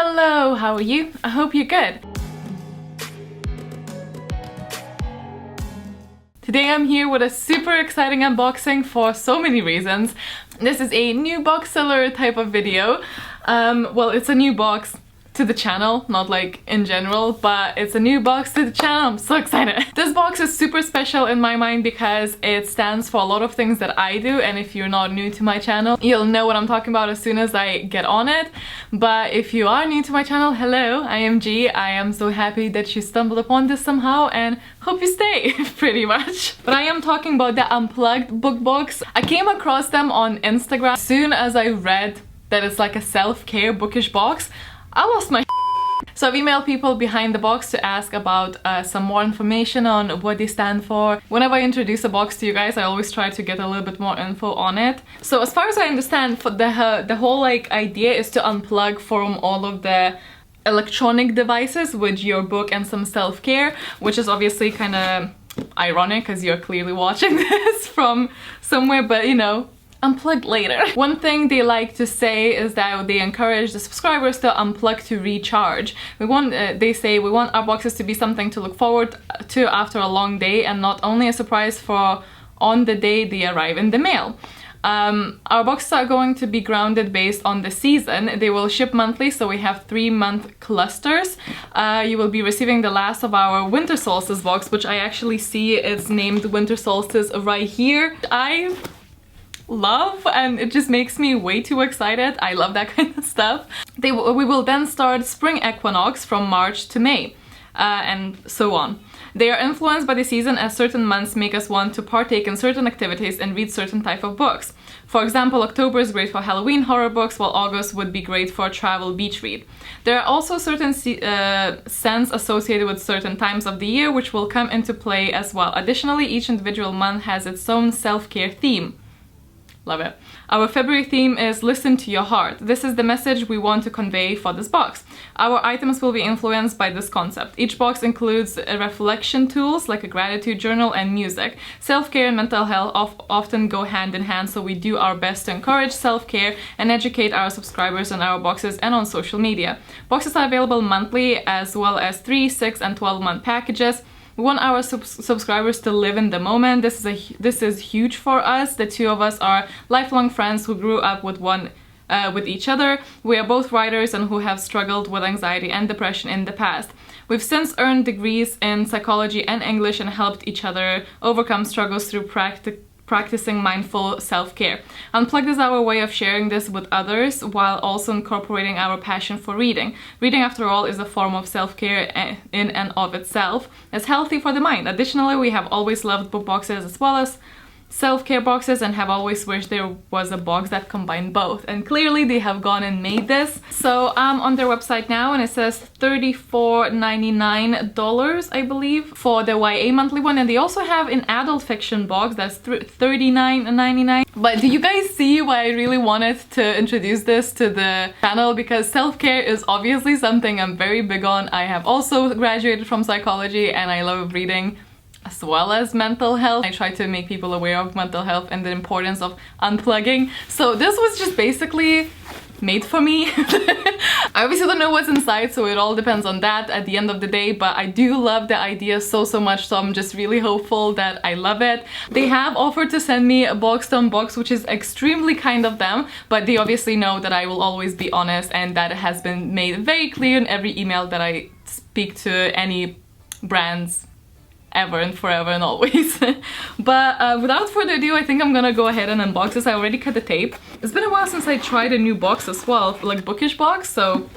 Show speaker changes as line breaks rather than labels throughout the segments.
Hello, how are you? I hope you're good. Today I'm here with a super exciting unboxing for so many reasons. This is a new box seller type of video. Well, it's a new box to the channel, not like in general, but it's a new box to the channel. I'm so excited. This box is super special in my mind because it stands for a lot of things that I do, and if you're not new to my channel, you'll know what I'm talking about as soon as I get on it. But if you are new to my channel, hello, I am G. I am so happy that you stumbled upon this somehow and hope you stay, pretty much. But I am talking about the Unplugged book box. I came across them on Instagram. As soon as I read that it's like a self-care bookish box, I lost my So I've emailed people behind the box to ask about some more information on what they stand for. Whenever I introduce a box to you guys, I always try to get a little bit more info on it. So as far as I understand, for the whole like idea is to unplug from all of the electronic devices with your book and some self-care, which is obviously kind of ironic because you're clearly watching this from somewhere, but you know, unplugged later. One thing they like to say is that they encourage the subscribers to unplug to recharge. They say we want our boxes to be something to look forward to after a long day and not only a surprise for on the day they arrive in the mail. Our boxes are going to be grounded based on the season. They will ship monthly, so we have 3-month clusters. You will be receiving the last of our winter solstice box, which I actually see it's named winter solstice right here. I love, and it just makes me way too excited. I love that kind of stuff. We will then start spring equinox from March to May, and so on. They are influenced by the season, as certain months make us want to partake in certain activities and read certain type of books. For example, October is great for Halloween horror books, while August would be great for a travel beach read. There are also certain scents associated with certain times of the year which will come into play as well. Additionally, each individual month has its own self-care theme. Love it. Our February theme is Listen to Your Heart. This is the message we want to convey for this box. Our items will be influenced by this concept. Each box includes reflection tools like a gratitude journal and music. Self-care and mental health often go hand in hand, so we do our best to encourage self-care and educate our subscribers on our boxes and on social media. Boxes are available monthly as well as 3, 6, and 12-month packages. We want our subscribers to live in the moment. This is huge for us. The two of us are lifelong friends who grew up with each other. We are both writers and who have struggled with anxiety and depression in the past. We've since earned degrees in psychology and English and helped each other overcome struggles through practicing mindful self-care. Unplugged is our way of sharing this with others while also incorporating our passion for reading. Reading, after all, is a form of self-care in and of itself. It's healthy for the mind. Additionally, we have always loved book boxes as well as self-care boxes and have always wished there was a box that combined both, and clearly they have gone and made this. So I'm on their website now and it says $34.99 I believe for the YA monthly one, and they also have an adult fiction box that's $39.99. But do you guys see why I really wanted to introduce this to the channel? Because self-care is obviously something I'm very big on. I have also graduated from psychology and I love reading as well as mental health. I try to make people aware of mental health and the importance of unplugging. So this was just basically made for me. I obviously don't know what's inside, so it all depends on that at the end of the day, but I do love the idea so much, so I'm just really hopeful that I love it. They have offered to send me a box-to-unbox, which is extremely kind of them, but they obviously know that I will always be honest, and that has been made very clear in every email that I speak to any brands ever and forever and always. But without further ado, I think I'm gonna go ahead and unbox this. I already cut the tape. It's been a while since I tried a new box as well, like bookish box, so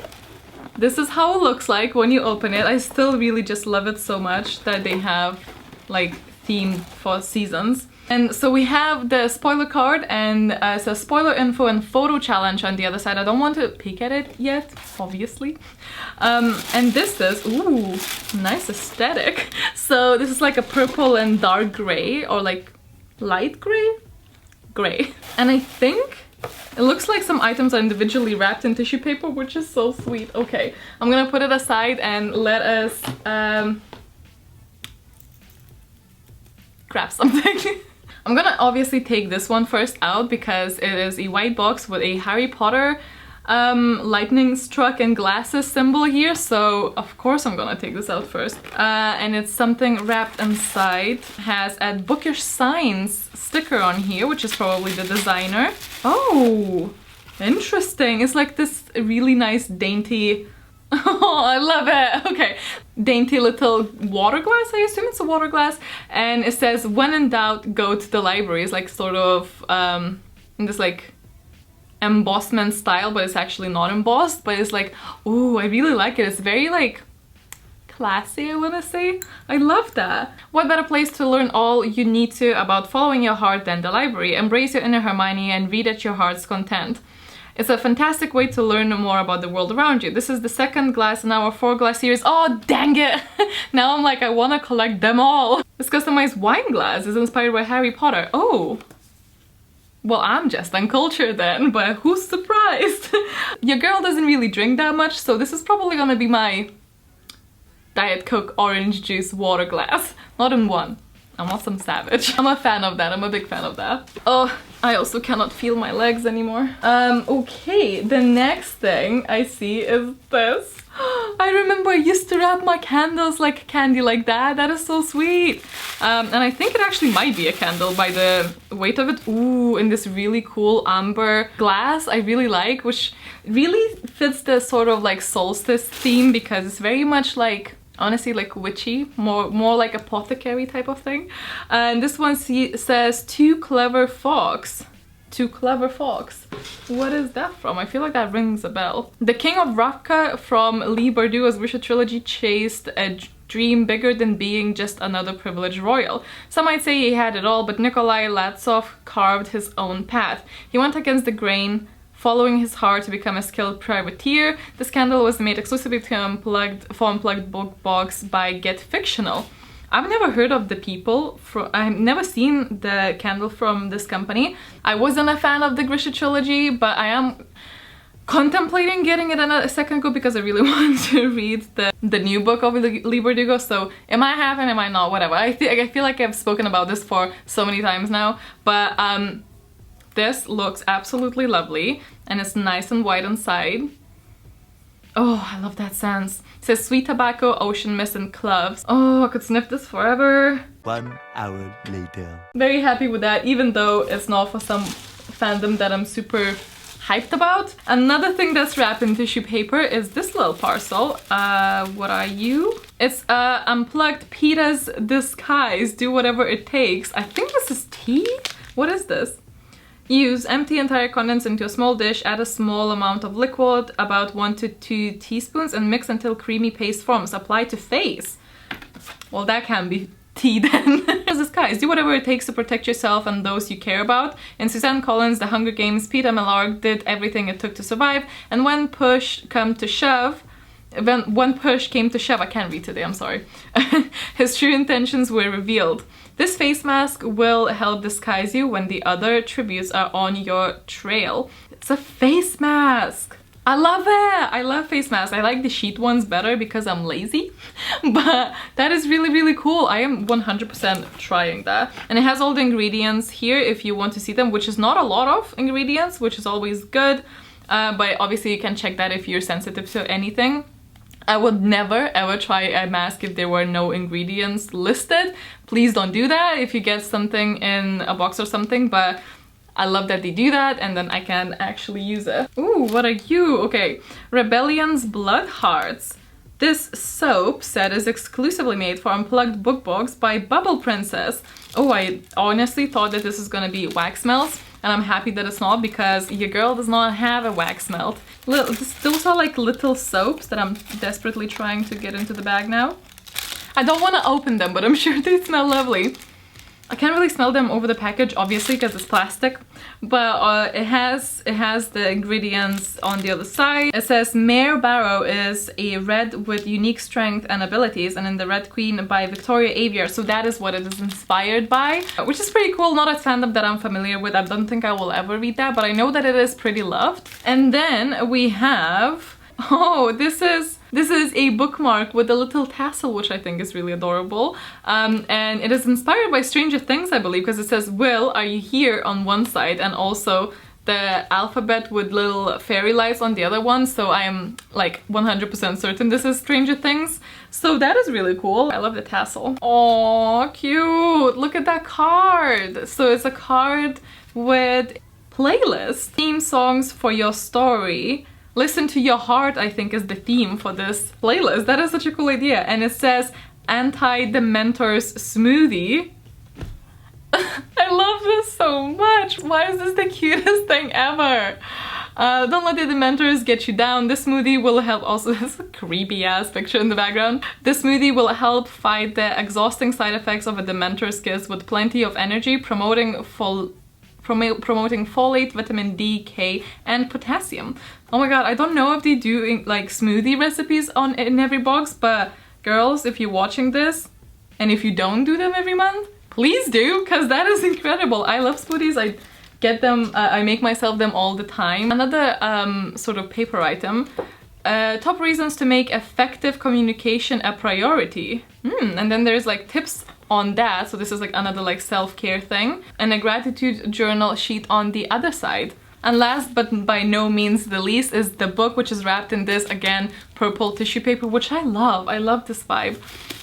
this is how it looks like when you open it. I still really just love it so much that they have like themed for seasons. And so we have the spoiler card, and it says spoiler info and photo challenge on the other side. I don't want to peek at it yet, obviously. And this is, ooh, nice aesthetic. So this is like a purple and dark gray, or like light gray? Gray. And I think it looks like some items are individually wrapped in tissue paper, which is so sweet. Okay, I'm gonna put it aside and let us grab something. I'm gonna obviously take this one first out because it is a white box with a Harry Potter lightning struck and glasses symbol here, so of course I'm gonna take this out first. And it's something wrapped inside. Has a bookish signs sticker on here, which is probably the designer. Oh, interesting. It's like this really nice dainty... Oh, I love it. Okay. Dainty little water glass, I assume it's a water glass. And it says, when in doubt, go to the library. It's like sort of in this like embossment style, but it's actually not embossed. But it's like, ooh, I really like it. It's very like classy, I wanna say. I love that. What better place to learn all you need to about following your heart than the library? Embrace your inner Hermione and read at your heart's content. It's a fantastic way to learn more about the world around you. This is the second glass in our 4-glass series. Oh, dang it! Now I'm like, I want to collect them all. This customized wine glass is inspired by Harry Potter. Oh. Well, I'm just uncultured then, but who's surprised? Your girl doesn't really drink that much, so this is probably gonna be my Diet Coke orange juice water glass. Not in one. I'm not some savage. I'm a fan of that. I'm a big fan of that. Oh, I also cannot feel my legs anymore. Okay, the next thing I see is this. I remember I used to wrap my candles like candy like that. That is so sweet. And I think it actually might be a candle by the weight of it. Ooh, in this really cool amber glass I really like, which really fits the sort of like solstice theme because it's very much like, honestly, like witchy, more like apothecary type of thing. And this one says Too Clever Fox. Too Clever Fox. What is that from? I feel like that rings a bell. The King of Ravka from Lee Bardou's Wishes trilogy chased a dream bigger than being just another privileged royal. Some might say he had it all, but Nikolai Latsov carved his own path. He went against the grain, following his heart to become a skilled privateer. This candle was made exclusively for Unplugged Book Box by Get Fictional. I've never heard of the people, I've never seen the candle from this company. I wasn't a fan of the Grisha trilogy, but I am contemplating getting it in a second go because I really want to read the new book of Lee Bardugo. So it might happen, it might not, whatever. I feel like I've spoken about this for so many times now, but this looks absolutely lovely and it's nice and white inside. Oh, I love that scent. It says sweet tobacco, ocean mist, and cloves. Oh, I could sniff this forever.
1 hour later.
Very happy with that, even though it's not for some fandom that I'm super hyped about. Another thing that's wrapped in tissue paper is this little parcel. What are you? It's Unplugged Peta's Disguise. Do whatever it takes. I think this is tea? What is this? Use empty entire contents into a small dish, add a small amount of liquid, about 1 to 2 teaspoons, and mix until creamy paste forms. Apply to face. Well, that can be tea then. Disguise. Do whatever it takes to protect yourself and those you care about. In Suzanne Collins' The Hunger Games, Peeta Mellark did everything it took to survive, and when push came to shove, I can't read today, I'm sorry, his true intentions were revealed. This face mask will help disguise you when the other tributes are on your trail. It's a face mask! I love it! I love face masks. I like the sheet ones better because I'm lazy, but that is really, really cool. I am 100% trying that. And it has all the ingredients here if you want to see them, which is not a lot of ingredients, which is always good. But obviously you can check that if you're sensitive to anything. I would never ever try a mask if there were no ingredients listed. Please don't do that if you get something in a box or something, but I love that they do that and then I can actually use it. Ooh, what are you? Okay, Rebellion's Blood Hearts. This soap set is exclusively made for Unplugged Book Box by Bubble Princess. Oh, I honestly thought that this is gonna be wax melt, and I'm happy that it's not because your girl does not have a wax melt. Those are like little soaps that I'm desperately trying to get into the bag now. I don't want to open them, but I'm sure they smell lovely. I can't really smell them over the package, obviously, because it's plastic, but it has the ingredients on the other side. It says Mare Barrow is a red with unique strength and abilities, and in the Red Queen by Victoria Avier, so that is what it is inspired by, which is pretty cool. Not a fandom that I'm familiar with. I don't think I will ever read that, but I know that it is pretty loved. And then we have, oh, this is a bookmark with a little tassel, which I think is really adorable. And it is inspired by Stranger Things, I believe, because it says, Will, are you here on one side, and also the alphabet with little fairy lights on the other one, so I am like 100% certain this is Stranger Things. So that is really cool. I love the tassel. Oh, cute! Look at that card! So it's a card with playlist. Theme songs for your story. Listen to your heart, I think, is the theme for this playlist. That is such a cool idea. And it says Anti-Dementors Smoothie. I love this so much. Why is this the cutest thing ever? Don't let the Dementors get you down. This smoothie will help. Also, this creepy ass picture in the background. This smoothie will help fight the exhausting side effects of a Dementor's kiss with plenty of energy, promoting folate, vitamin D, K, and potassium. Oh my god, I don't know if they do like smoothie recipes in every box, but girls, if you're watching this, and if you don't do them every month, please do, because that is incredible. I love smoothies. I get them, I make myself them all the time. Another sort of paper item. Top reasons to make effective communication a priority. And then there's like tips on that. So this is like another like self-care thing. And a gratitude journal sheet on the other side. And last but by no means the least is the book, which is wrapped in this, again, purple tissue paper, which I love. I love this vibe.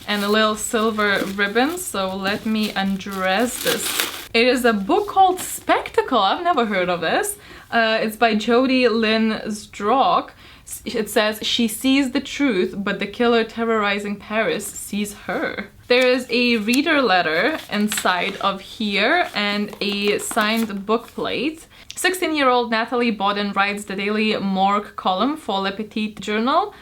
And a little silver ribbon. So let me undress this. It is a book called Spectacle. I've never heard of this. It's by Jodie Lynn Strock. It says, she sees the truth, but the killer terrorizing Paris sees her. There is a reader letter inside of here and a signed book plate. 16-year-old Natalie Bodden writes the daily morgue column for Le Petit Journal.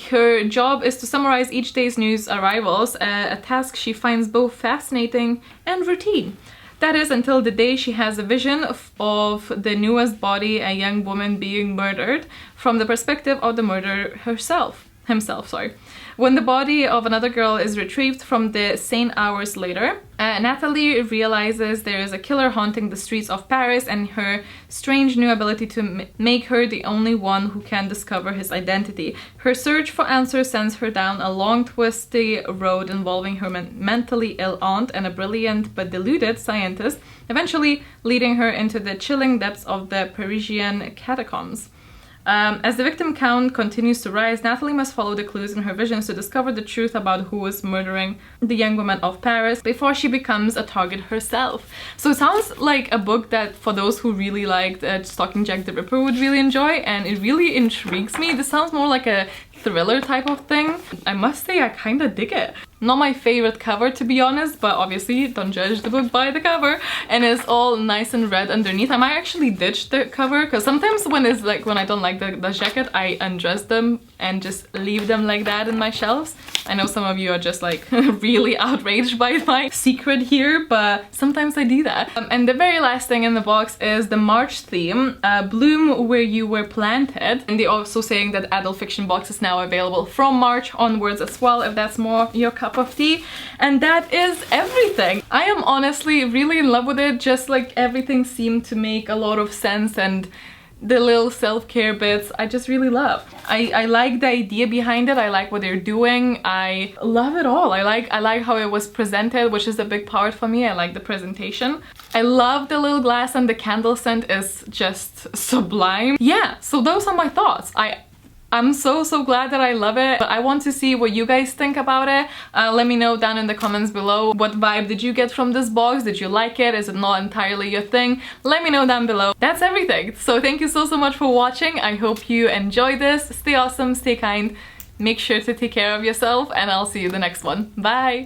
Her job is to summarize each day's news arrivals, a task she finds both fascinating and routine. That is until the day she has a vision of the newest body, a young woman being murdered, from the perspective of the murderer himself. When the body of another girl is retrieved from the scene hours later, Natalie realizes there is a killer haunting the streets of Paris, and her strange new ability to make her the only one who can discover his identity. Her search for answers sends her down a long, twisty road involving her mentally ill aunt and a brilliant but deluded scientist, eventually leading her into the chilling depths of the Parisian catacombs. As the victim count continues to rise, Natalie must follow the clues in her visions to discover the truth about who is murdering the young woman of Paris before she becomes a target herself. So it sounds like a book that for those who really liked Stalking Jack the Ripper would really enjoy, and it really intrigues me. This sounds more like a thriller type of thing. I must say I kind of dig it. Not my favorite cover, to be honest, but obviously don't judge the book by the cover. And it's all nice and red underneath. I might actually ditch the cover, because sometimes when I don't like the jacket, I undress them and just leave them like that in my shelves. I know some of you are just like really outraged by my secret here, but sometimes I do that. And the very last thing in the box is the March theme, Bloom Where You Were Planted. And they're also saying that adult fiction box is now available from March onwards as well, if that's more your cup of tea. And that is everything. I am honestly really in love with it. Just like everything seemed to make a lot of sense, and the little self-care bits I just really love. I like the idea behind it. I like what they're doing. I love it all. I like how it was presented, which is a big part for me. I like the presentation. I love the little glass, and the candle scent is just sublime. Yeah, so those are my thoughts. I'm so glad that I love it, but I want to see what you guys think about it. Let me know down in the comments below. What vibe did you get from this box? Did you like it? Is it not entirely your thing? Let me know down below. That's everything. So thank you so much for watching. I hope you enjoyed this. Stay awesome, stay kind, make sure to take care of yourself, and I'll see you in the next one. Bye!